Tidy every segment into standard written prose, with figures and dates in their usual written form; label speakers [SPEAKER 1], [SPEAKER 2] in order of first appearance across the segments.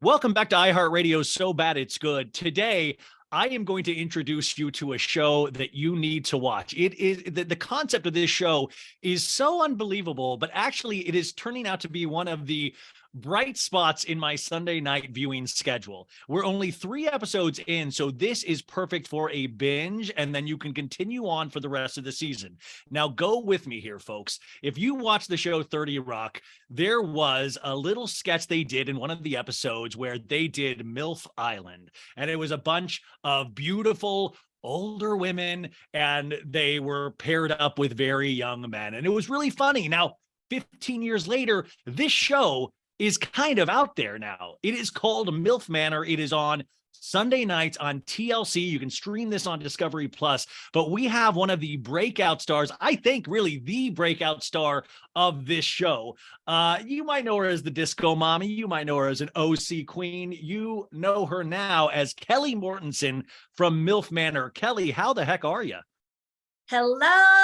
[SPEAKER 1] Welcome back to iHeartRadio's So Bad It's Good. Today, I am going to introduce you to a show that you need to watch. It is the concept of this show is so unbelievable, but actually it is turning out to be one of the bright spots in my Sunday night viewing schedule. We're only 3 episodes in, so this is perfect for a binge, and then you can continue on for the rest of the season. Now, go with me here, folks. If you watch the show 30 Rock, there was a little sketch they did in one of the episodes where they did MILF Island, and it was a bunch of beautiful older women, and they were paired up with very young men, and it was really funny. Now, 15 years later, this show is kind of out there now. It is called MILF Manor. It is on Sunday nights on TLC. You can stream this on Discovery Plus, but we have one of the breakout stars, I think really the breakout star of this show. You might know her as the disco mommy. You might know her as an OC queen. You know her now as Kelle Mortensen from MILF Manor. Kelle, how the heck are you?
[SPEAKER 2] Hello.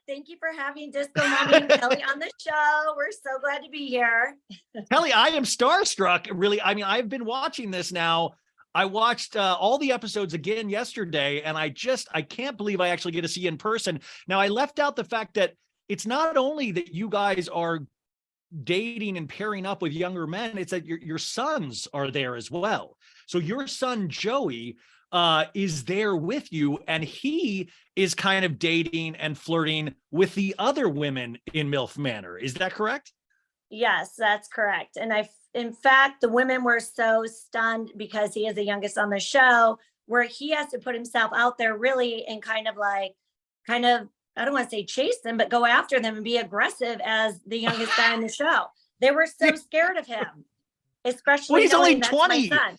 [SPEAKER 2] Thank you for having Disco Mommy and Kelle on the show. We're so glad to be here.
[SPEAKER 1] Kelle, I am starstruck. Really, I mean, I've been watching this now. I watched all the episodes again yesterday, and I can't believe I actually get to see you in person. Now, I left out the fact that it's not only that you guys are dating and pairing up with younger men, it's that your sons are there as well. So your son, Joey, is there with you, and he is kind of dating and flirting with the other women in MILF Manor. Is that correct?
[SPEAKER 2] Yes, that's correct. And in fact, the women were so stunned because he is the youngest on the show, where he has to put himself out there really and kind of, I don't want to say chase them, but go after them and be aggressive as the youngest guy in the show. They were so scared of him, especially
[SPEAKER 1] he's only
[SPEAKER 2] that's
[SPEAKER 1] 20.
[SPEAKER 2] my son.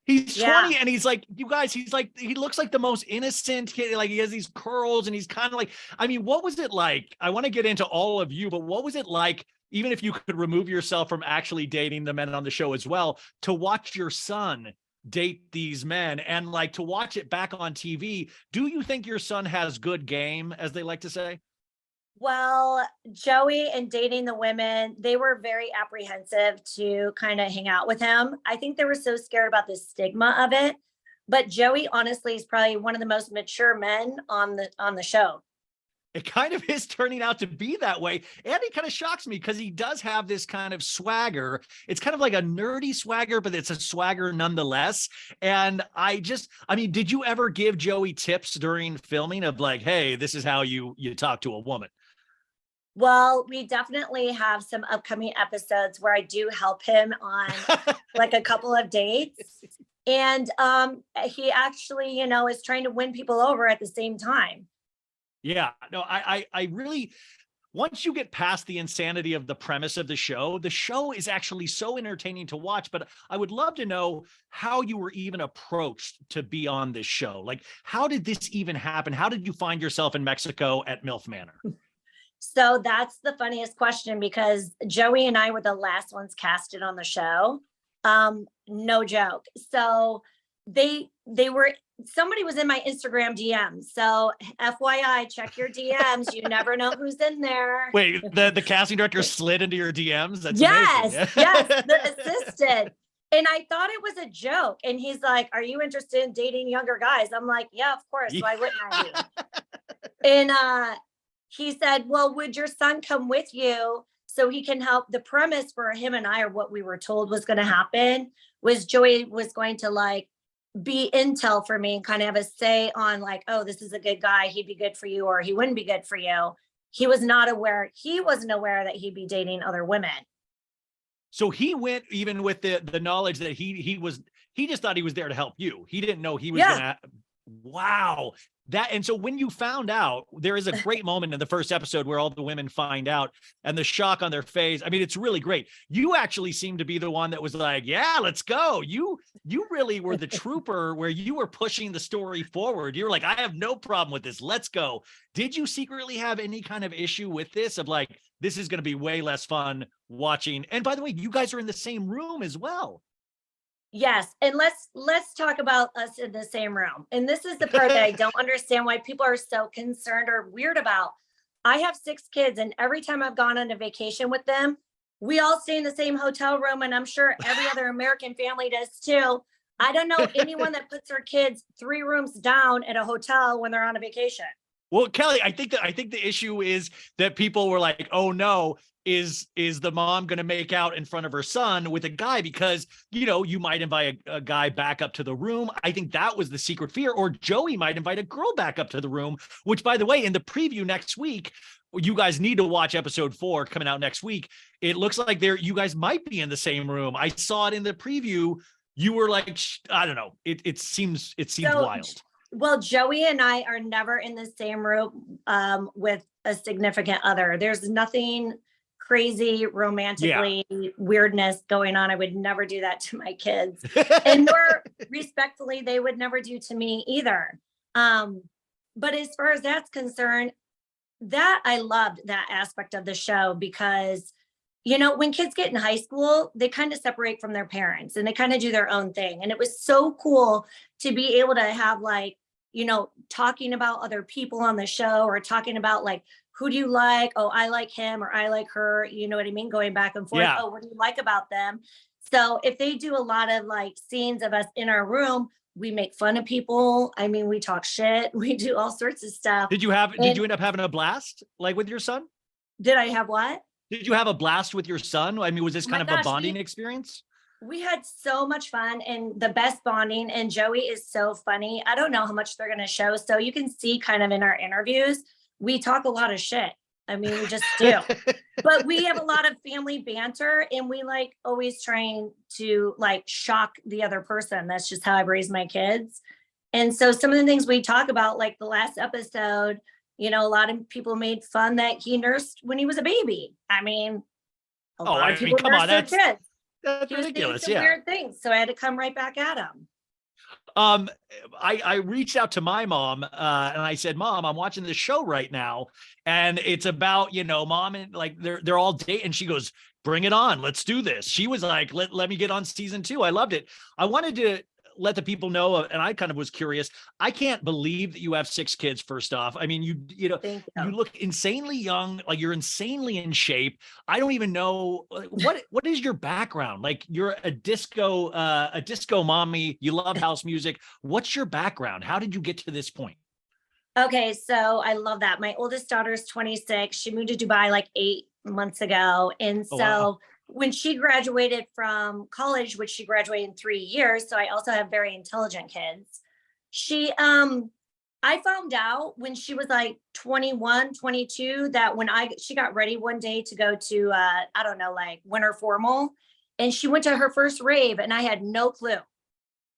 [SPEAKER 1] He's 20 and he's like, you guys, he looks like the most innocent kid. Like he has these curls and he's kind of like, I mean, what was it like? I want to get into all of you, but what was it like, even if you could remove yourself from actually dating the men on the show as well, to watch your son date these men and like to watch it back on TV? Do you think your son has good game, as they like to say?
[SPEAKER 2] Well, Joey and dating the women, they were very apprehensive to kind of hang out with him. I think they were so scared about the stigma of it. But Joey, honestly, is probably one of the most mature men on the show.
[SPEAKER 1] It kind of is turning out to be that way. And he kind of shocks me because he does have this kind of swagger. It's kind of like a nerdy swagger, but it's a swagger nonetheless. And I mean, did you ever give Joey tips during filming of like, hey, this is how you talk to a woman?
[SPEAKER 2] Well, we definitely have some upcoming episodes where I do help him on like a couple of dates. And he actually, is trying to win people over at the same time.
[SPEAKER 1] Yeah, no, I really, once you get past the insanity of the premise of the show is actually so entertaining to watch. But I would love to know how you were even approached to be on this show. Like, how did this even happen? How did you find yourself in Mexico at MILF Manor?
[SPEAKER 2] So that's the funniest question because Joey and I were the last ones casted on the show. No joke. So somebody was in my Instagram DMs. So FYI, check your DMs. You never know who's in there.
[SPEAKER 1] Wait, the casting director slid into your DMs? That's
[SPEAKER 2] yes,
[SPEAKER 1] amazing.
[SPEAKER 2] yes, the assistant. And I thought it was a joke. And he's like, are you interested in dating younger guys? I'm like, yeah, of course. Why wouldn't I be? And he said, well, would your son come with you so he can help? The premise for him and I, or what we were told was going to happen, was Joey was going to like be intel for me and kind of have a say on like, oh, this is a good guy, he'd be good for you, or he wouldn't be good for you. He wasn't aware that he'd be dating other women.
[SPEAKER 1] So he went even with the knowledge that he just thought he was there to help you. He didn't know he was gonna. Wow. And so when you found out, there is a great moment in the first episode where all the women find out and the shock on their face. I mean, it's really great. You actually seem to be the one that was like, yeah, let's go. You really were the trooper where you were pushing the story forward. You were like, I have no problem with this. Let's go. Did you secretly have any kind of issue with this of like, this is going to be way less fun watching? And by the way, you guys are in the same room as well.
[SPEAKER 2] Yes. And let's talk about us in the same room. And this is the part that I don't understand why people are so concerned or weird about. I have 6 kids, and every time I've gone on a vacation with them, we all stay in the same hotel room, and I'm sure every other American family does too. I don't know anyone that puts their kids 3 rooms down at a hotel when they're on a vacation.
[SPEAKER 1] Well, Kelly, I think the issue is that people were like, "Oh no, is the mom going to make out in front of her son with a guy?" Because, you know, you might invite a guy back up to the room. I think that was the secret fear. Or Joey might invite a girl back up to the room, which, by the way, in the preview next week, you guys need to watch episode 4 coming out next week. It looks like you guys might be in the same room. I saw it in the preview. You were like, I don't know. It seems wild.
[SPEAKER 2] Well, Joey and I are never in the same room with a significant other. There's nothing crazy romantically weirdness going on. I would never do that to my kids. And nor respectfully, they would never do to me either. But as far as that's concerned, that I loved that aspect of the show because, you know, when kids get in high school, they kind of separate from their parents and they kind of do their own thing. And it was so cool to be able to have, like, you know, talking about other people on the show or talking about, like, who do you like? Oh, I like him, or I like her. You know what I mean? Going back and forth.
[SPEAKER 1] Yeah.
[SPEAKER 2] Oh, what do you like about them? So if they do a lot of like scenes of us in our room, we make fun of people. I mean, we talk shit. We do all sorts of stuff.
[SPEAKER 1] Did you end up having a blast, like, with your son?
[SPEAKER 2] Did I have what?
[SPEAKER 1] Did you have a blast with your son? I mean, was this kind of a bonding experience?
[SPEAKER 2] We had so much fun and the best bonding. And Joey is so funny. I don't know how much they're going to show. So you can see kind of in our interviews, we talk a lot of shit. I mean, we just do. But we have a lot of family banter and we like always trying to like shock the other person. That's just how I've raised my kids. And so some of the things we talk about, like the last episode, you know, a lot of people made fun that he nursed when he was a baby. I mean, a lot of people
[SPEAKER 1] come on,
[SPEAKER 2] nurse their kids.
[SPEAKER 1] That's
[SPEAKER 2] He was
[SPEAKER 1] ridiculous.
[SPEAKER 2] saying some weird things, so I had to come right back at him.
[SPEAKER 1] I reached out to my mom and I said, "Mom, I'm watching this show right now, and it's about, you know, mom and like they're all dating." And she goes, "Bring it on, let's do this." She was like, "Let me get on season 2." I loved it. I wanted to let the people know, and I kind of was curious. I can't believe that you have 6 kids. First off, I mean, you know, you look insanely young, like you're insanely in shape. I don't even know what is your background. Like, you're a disco mommy. You love house music. What's your background? How did you get to this point?
[SPEAKER 2] Okay, so I love that. My oldest daughter is 26. She moved to Dubai like 8 months ago, and so. Wow. When she graduated from college, which she graduated in 3 years, so I also have very intelligent kids. I found out when she was like 21, 22, that when she got ready one day to go to, I don't know, like winter formal, and she went to her first rave and I had no clue.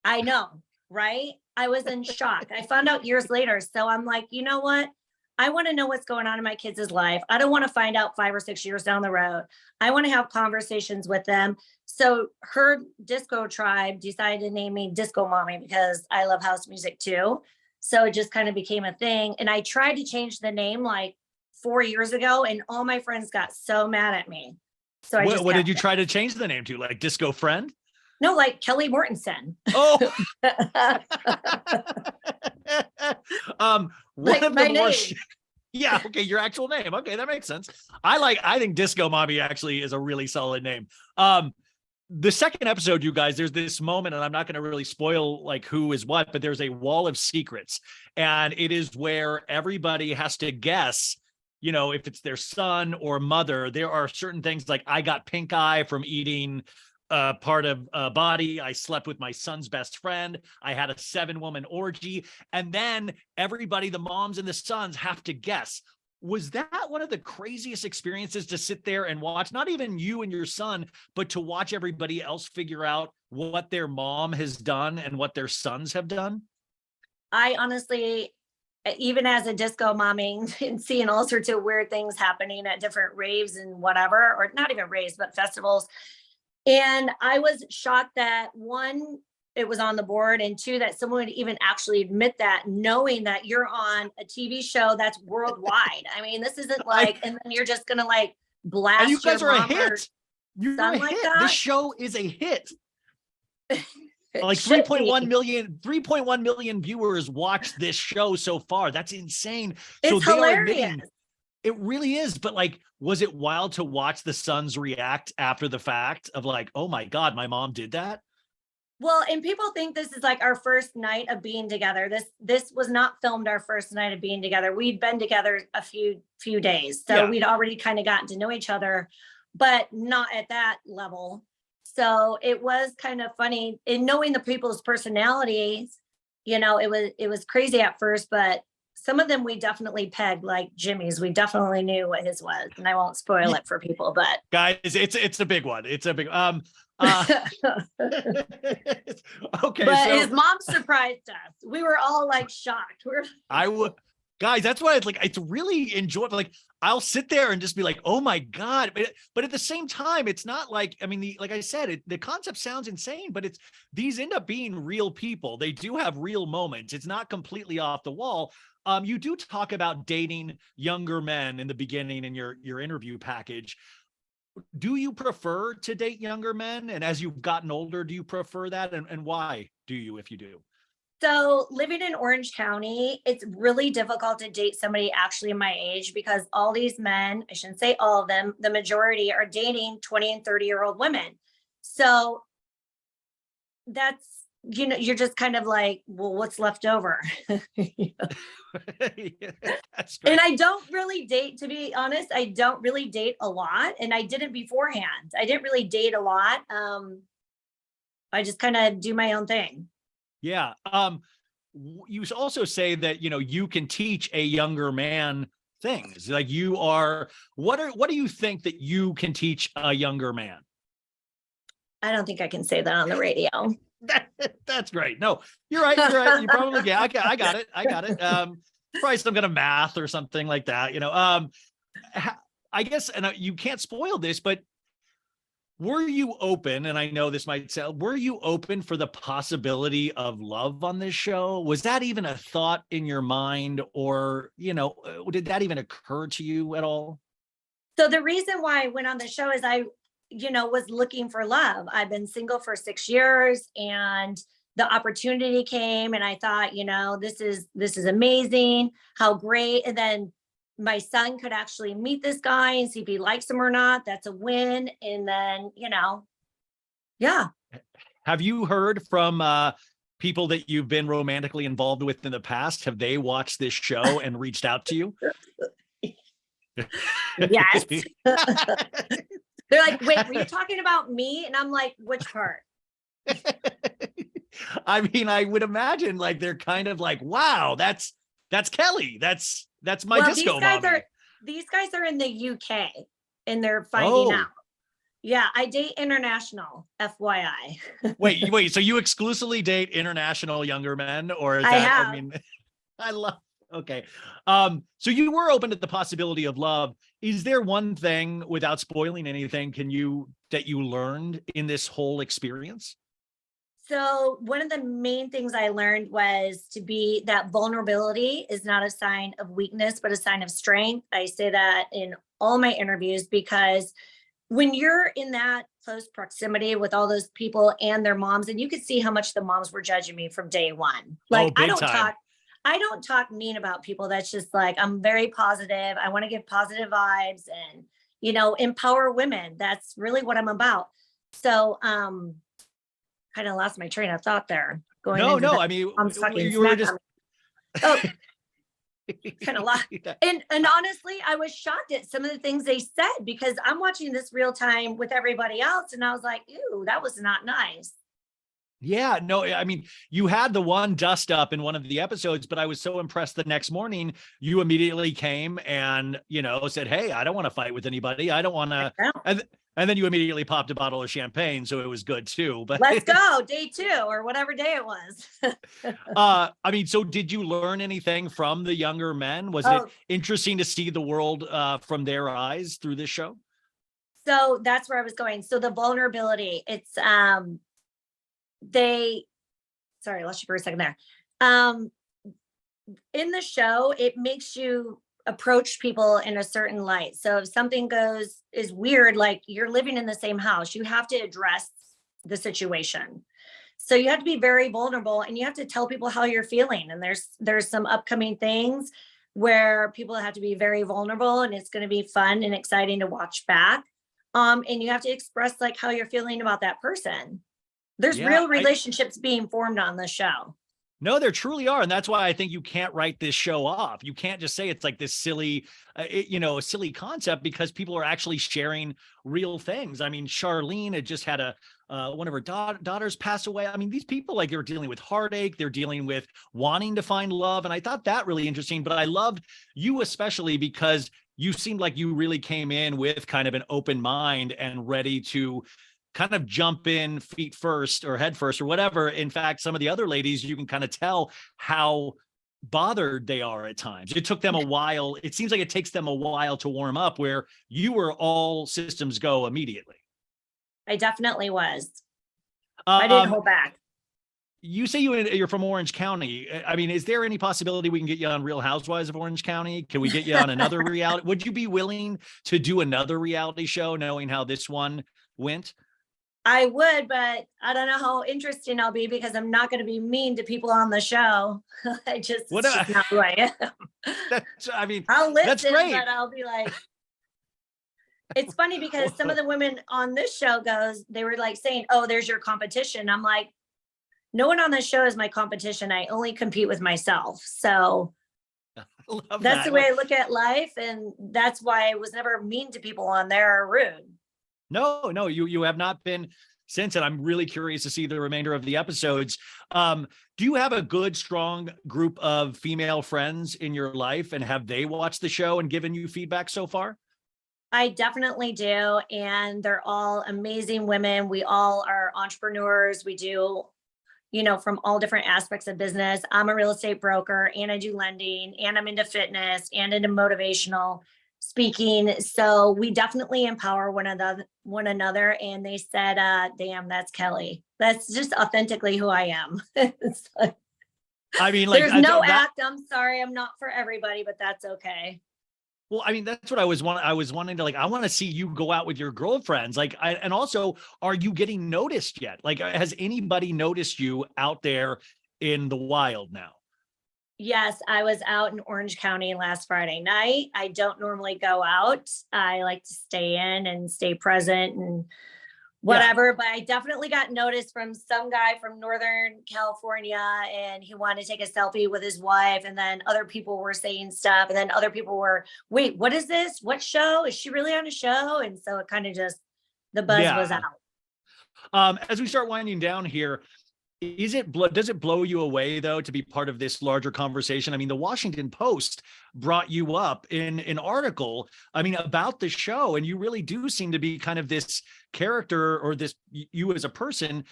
[SPEAKER 2] I know, right? I was in shock. I found out years later. So I'm like, you know what? I want to know what's going on in my kids' life. I don't want to find out 5 or 6 years down the road. I want to have conversations with them. So her disco tribe decided to name me Disco Mommy because I love house music too. So it just kind of became a thing. And I tried to change the name like 4 years ago, and all my friends got so mad at me. So
[SPEAKER 1] what did you try to change the name to? Like Disco Friend?
[SPEAKER 2] No, like Kelly Mortensen.
[SPEAKER 1] Oh.
[SPEAKER 2] Like my name.
[SPEAKER 1] Yeah, okay, your actual name. Okay, that makes sense. I think Disco Mommy actually is a really solid name. The second episode, you guys, there's this moment, and I'm not going to really spoil like who is what, but there's a wall of secrets, and it is where everybody has to guess, you know, if it's their son or mother. There are certain things like, I got pink eye from eating part of body. I slept with my son's best friend. I had a 7-woman orgy. And then everybody, the moms and the sons, have to guess. Was that one of the craziest experiences to sit there and watch? Not even you and your son, but to watch everybody else figure out what their mom has done and what their sons have done?
[SPEAKER 2] I honestly, even as a disco mommy and seeing all sorts of weird things happening at different raves and whatever, or not even raves, but festivals. And I was shocked that 1, it was on the board, and 2, that someone would even actually admit that, knowing that you're on a TV show that's worldwide. I mean, this isn't like, and then you're just going to like blast.
[SPEAKER 1] And you guys are a hit. You're a hit.
[SPEAKER 2] Like that.
[SPEAKER 1] This show is a hit. Like 3.1 million viewers watched this show so far. That's insane.
[SPEAKER 2] It's hilarious.
[SPEAKER 1] It really is. But like, was it wild to watch the sons react after the fact of like, oh my God, my mom did that?
[SPEAKER 2] Well, and people think this is like our first night of being together. This was not filmed our first night of being together. We'd been together a few days. So
[SPEAKER 1] Yeah.
[SPEAKER 2] we'd already kind of gotten to know each other, but not at that level. So it was kind of funny in knowing the people's personalities. It was crazy at first, but some of them we definitely pegged, like Jimmy's. We definitely knew what his was, and I won't spoil it for people, but
[SPEAKER 1] Guys, it's a big one. It's a big okay,
[SPEAKER 2] but
[SPEAKER 1] so
[SPEAKER 2] his mom surprised us. We were all like shocked.
[SPEAKER 1] I would, guys, that's why it's like, it's really enjoyable. Like, I'll sit there and just be like, oh my God. But at the same time, it's not like, I mean, like I said, the concept sounds insane, but these end up being real people. They do have real moments. It's not completely off the wall. You do talk about dating younger men in the beginning in your interview package. Do you prefer to date younger men? And as you've gotten older, do you prefer that? And why do you, if you do?
[SPEAKER 2] So living in Orange County, it's really difficult to date somebody actually my age because all these men, I shouldn't say all of them, the majority are dating 20 and 30-year-old women. So that's, you're just kind of like, well, what's left over?
[SPEAKER 1] Yeah, that's great.
[SPEAKER 2] And I don't really date, to be honest, I don't really date a lot. And I didn't beforehand. I didn't really date a lot. I just kind of do my own thing.
[SPEAKER 1] Yeah. You also say that, you can teach a younger man things. Like what do you think that you can teach a younger man?
[SPEAKER 2] I don't think I can say that on the radio.
[SPEAKER 1] That's great. No, you're right. You're right. You probably, yeah, I got it. I got it. Probably some kind of math or something like that, I guess, and you can't spoil this, but were you open, and I know this might sound, were you open for the possibility of love on this show? Was that even a thought in your mind, or, did that even occur to you at all?
[SPEAKER 2] So the reason why I went on the show is I, was looking for love. I've been single for 6 years and the opportunity came and I thought, this is amazing. How great. And then my son could actually meet this guy and see if he likes him or not. That's a win. And then, yeah.
[SPEAKER 1] Have you heard from people that you've been romantically involved with in the past? Have they watched this show and reached out to you?
[SPEAKER 2] Yes. They're like, wait, were you talking about me? And I'm like, which part?
[SPEAKER 1] I mean, I would imagine like they're kind of like, wow, that's Kelle. That's my disco mommy.
[SPEAKER 2] These guys are in the UK and they're finding out. Yeah, I date international, FYI.
[SPEAKER 1] wait, so you exclusively date international younger men, or is
[SPEAKER 2] I
[SPEAKER 1] that,
[SPEAKER 2] have.
[SPEAKER 1] I mean, I love, okay. So you were open to the possibility of love. Is there one thing, without spoiling anything, that you learned in this whole experience?
[SPEAKER 2] So one of the main things I learned was to be that vulnerability is not a sign of weakness, but a sign of strength. I say that in all my interviews because when you're in that close proximity with all those people and their moms, and you could see how much the moms were judging me from day one. Like,
[SPEAKER 1] big time.
[SPEAKER 2] I don't talk mean about people. That's just like, I'm very positive. I want to give positive vibes and, empower women. That's really what I'm about. So, kind of lost my train of thought there.
[SPEAKER 1] I mean, you were just
[SPEAKER 2] kind of lost. And honestly, I was shocked at some of the things they said because I'm watching this real time with everybody else. And I was like, ew, that was not nice.
[SPEAKER 1] Yeah, no, I mean, you had the one dust up in one of the episodes, but I was so impressed the next morning, you immediately came and, said, hey, I don't want to fight with anybody. I don't want to. And then you immediately popped a bottle of champagne. So it was good too, but
[SPEAKER 2] let's go day 2 or whatever day it was.
[SPEAKER 1] I mean, so did you learn anything from the younger men? Was it interesting to see the world from their eyes through this show?
[SPEAKER 2] So that's where I was going. So the vulnerability, it's, sorry, I lost you for a second there. In the show, it makes you approach people in a certain light. So if something is weird, like you're living in the same house, you have to address the situation. So you have to be very vulnerable and you have to tell people how you're feeling. And there's some upcoming things where people have to be very vulnerable, and it's going to be fun and exciting to watch back. And you have to express like how you're feeling about that person. There's
[SPEAKER 1] Yeah,
[SPEAKER 2] real relationships being formed on the show.
[SPEAKER 1] No, there truly are. And that's why I think you can't write this show off. You can't just say it's like this silly, a silly concept, because people are actually sharing real things. I mean, Charlene had just had one of her daughters pass away. I mean, these people, like, they're dealing with heartache, they're dealing with wanting to find love. And I thought that really interesting, but I loved you especially because you seemed like you really came in with kind of an open mind and ready to kind of jump in feet first or head first or whatever. In fact, some of the other ladies, you can kind of tell how bothered they are at times. It took them a while. It seems like it takes them a while to warm up, where you were all systems go immediately.
[SPEAKER 2] I definitely was. I didn't hold back.
[SPEAKER 1] You say you're from Orange County. I mean, is there any possibility we can get you on Real Housewives of Orange County? Can we get you on another reality? Would you be willing to do another reality show knowing how this one went?
[SPEAKER 2] I would, but I don't know how interesting I'll be, because I'm not going to be mean to people on the show. It's just not who I am.
[SPEAKER 1] that's
[SPEAKER 2] I'll listen,
[SPEAKER 1] great.
[SPEAKER 2] but I'll be like, it's funny because some of the women on this show they were like saying, oh, there's your competition. I'm like, no one on this show is my competition. I only compete with myself. So that's the way I look at life. And that's why I was never mean to people on there or rude.
[SPEAKER 1] No, you have not been since, and I'm really curious to see the remainder of the episodes. Do you have a good, strong group of female friends in your life, and have they watched the show and given you feedback so far?
[SPEAKER 2] I definitely do, and they're all amazing women. We all are entrepreneurs. We do, from all different aspects of business. I'm a real estate broker, and I do lending, and I'm into fitness and into motivational speaking. So we definitely empower one another. And they said, damn, that's Kelle. That's just authentically who I am.
[SPEAKER 1] I mean, like,
[SPEAKER 2] there's no act. I'm sorry. I'm not for everybody, but that's okay.
[SPEAKER 1] Well, I mean, that's what I was wanting to, like, I want to see you go out with your girlfriends. Like, and also, are you getting noticed yet? Like, has anybody noticed you out there in the wild now?
[SPEAKER 2] Yes, I was out in Orange County last Friday night. I don't normally go out. I like to stay in and stay present and whatever, but I definitely got noticed from some guy from Northern California, and he wanted to take a selfie with his wife. And then other people were saying stuff. And then other people were, wait, what is this? What show? Is she really on a show? And so it kind of just, the buzz was out.
[SPEAKER 1] As we start winding down here, does it blow you away, though, to be part of this larger conversation? I mean, the Washington Post brought you up in an article, I mean, about the show, and you really do seem to be kind of this character, or you as a person,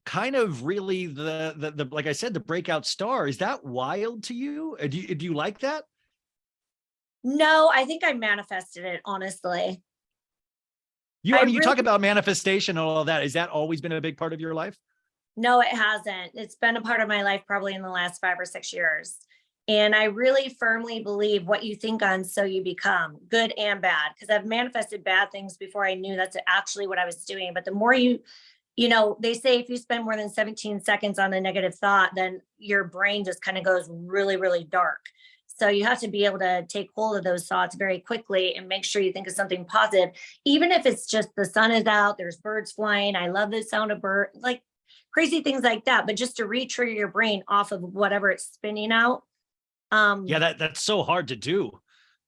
[SPEAKER 1] kind of really the like I said, the breakout star. Is that wild to you? Do you like that?
[SPEAKER 2] No, I think I manifested it, honestly.
[SPEAKER 1] You talk about manifestation and all of that. Has that always been a big part of your life?
[SPEAKER 2] No, it hasn't. It's been a part of my life probably in the last 5 or 6 years. And I really firmly believe what you think on, so you become, good and bad, because I've manifested bad things before I knew that's actually what I was doing. But the more they say if you spend more than 17 seconds on a negative thought, then your brain just kind of goes really, really dark. So you have to be able to take hold of those thoughts very quickly and make sure you think of something positive, even if it's just the sun is out, there's birds flying. I love the sound of birds, like crazy things like that, but just to re-trigger your brain off of whatever it's spinning out.
[SPEAKER 1] That's so hard to do,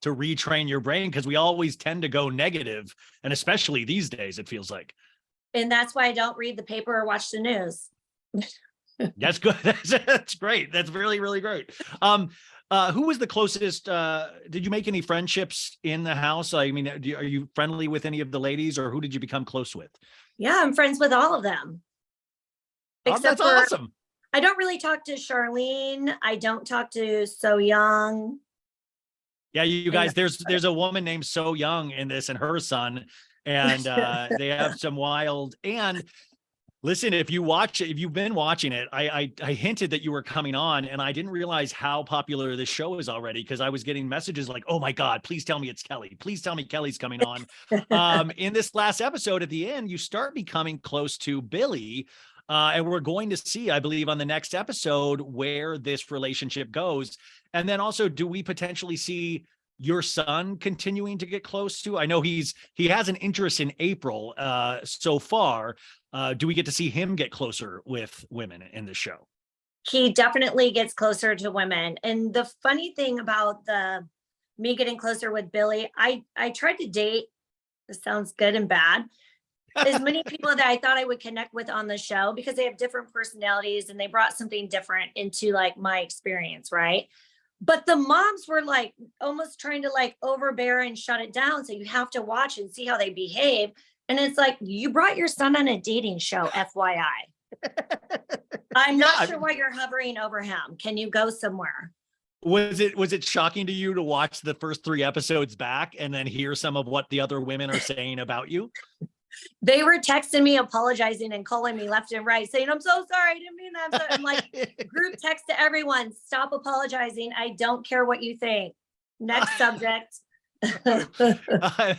[SPEAKER 1] to retrain your brain, because we always tend to go negative, and especially these days, it feels like.
[SPEAKER 2] And that's why I don't read the paper or watch the news.
[SPEAKER 1] That's good. That's great. That's really, really great. Who was the closest? Did you make any friendships in the house? I mean, are you friendly with any of the ladies, or who did you become close with?
[SPEAKER 2] Yeah, I'm friends with all of them.
[SPEAKER 1] Except that's awesome.
[SPEAKER 2] I don't really talk to Charlene. I don't talk to So Young.
[SPEAKER 1] Yeah, you guys, there's a woman named So Young in this, and her son, and they have some wild. And listen, if you've been watching it, I hinted that you were coming on, and I didn't realize how popular this show is already, because I was getting messages like, oh my God, please tell me it's Kelle. Please tell me Kelle's coming on. In this last episode, at the end, you start becoming close to Billy. And we're going to see, I believe, on the next episode where this relationship goes. And then also, do we potentially see your son continuing to get close to? I know he has an interest in April so far. Do we get to see him get closer with women in the show?
[SPEAKER 2] He definitely gets closer to women. And the funny thing about me getting closer with Billy, I tried to date, this sounds good and bad, as many people that I thought I would connect with on the show, because they have different personalities and they brought something different into like my experience, right? But the moms were like almost trying to like overbear and shut it down. So you have to watch and see how they behave. And it's like, you brought your son on a dating show, FYI. I'm not sure why you're hovering over him. Can you go somewhere?
[SPEAKER 1] Was it shocking to you to watch the first 3 episodes back and then hear some of what the other women are saying about you?
[SPEAKER 2] They were texting me, apologizing and calling me left and right, saying, I'm so sorry, I didn't mean that. I'm like, group text to everyone, stop apologizing. I don't care what you think. Next subject.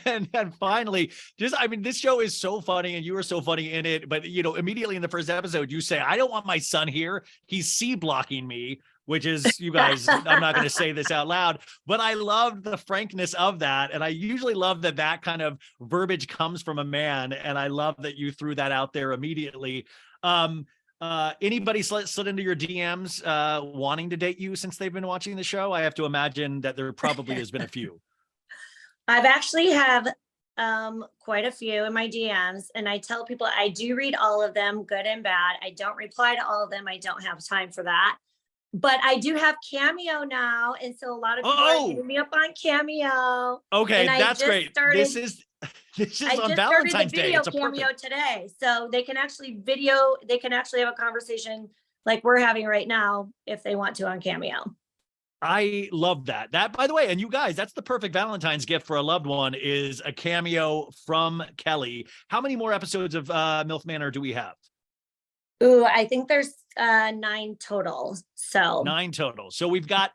[SPEAKER 1] And finally, this show is so funny and you are so funny in it, but immediately in the first episode, you say, I don't want my son here. He's C blocking me, which is, you guys, I'm not going to say this out loud, but I love the frankness of that. And I usually love that kind of verbiage comes from a man. And I love that you threw that out there immediately. Anybody slid into your DMs wanting to date you since they've been watching the show? I have to imagine that there probably has been a few.
[SPEAKER 2] I've actually have quite a few in my DMs, and I tell people I do read all of them, good and bad. I don't reply to all of them. I don't have time for that. But I do have Cameo now, and so a lot of people are hitting me up on Cameo.
[SPEAKER 1] Okay, that's great. This is on Valentine's Day. It's a
[SPEAKER 2] Cameo today, so they can actually have a conversation like we're having right now if they want to on Cameo.
[SPEAKER 1] I love that. That, by the way, and you guys, that's the perfect Valentine's gift for a loved one, is a cameo from Kelle. How many more episodes of MILF Manor do we have?
[SPEAKER 2] Ooh, I think there's 9 total. So
[SPEAKER 1] 9 total. So we've got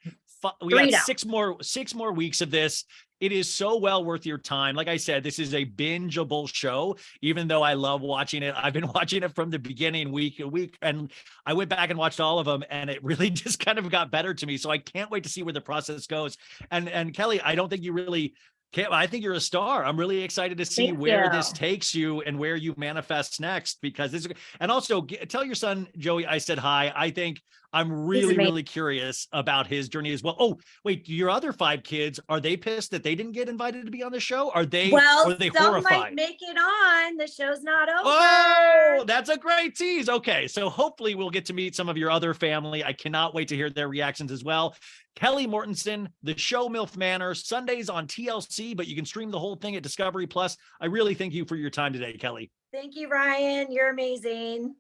[SPEAKER 1] 6 more weeks of this. It is so well worth your time. Like I said, this is a bingeable show, even though I love watching it. I've been watching it from the beginning, week to week, and I went back and watched all of them, and it really just kind of got better to me. So I can't wait to see where the process goes. And Kelle, I don't think you really can't. I think you're a star. I'm really excited to see where this takes you and where you manifest next, because this is, and also tell your son, Joey, I said hi. I think I'm really curious about his journey as well. Oh, wait, your other 5 kids, are they pissed that they didn't get invited to be on the show? Are they
[SPEAKER 2] some
[SPEAKER 1] horrified?
[SPEAKER 2] Might make it on. The show's not over.
[SPEAKER 1] Oh, that's a great tease. Okay, so hopefully we'll get to meet some of your other family. I cannot wait to hear their reactions as well. Kelle Mortensen, the show MILF Manor, Sundays on TLC, but you can stream the whole thing at Discovery Plus. I really thank you for your time today, Kelle.
[SPEAKER 2] Thank you, Ryan. You're amazing.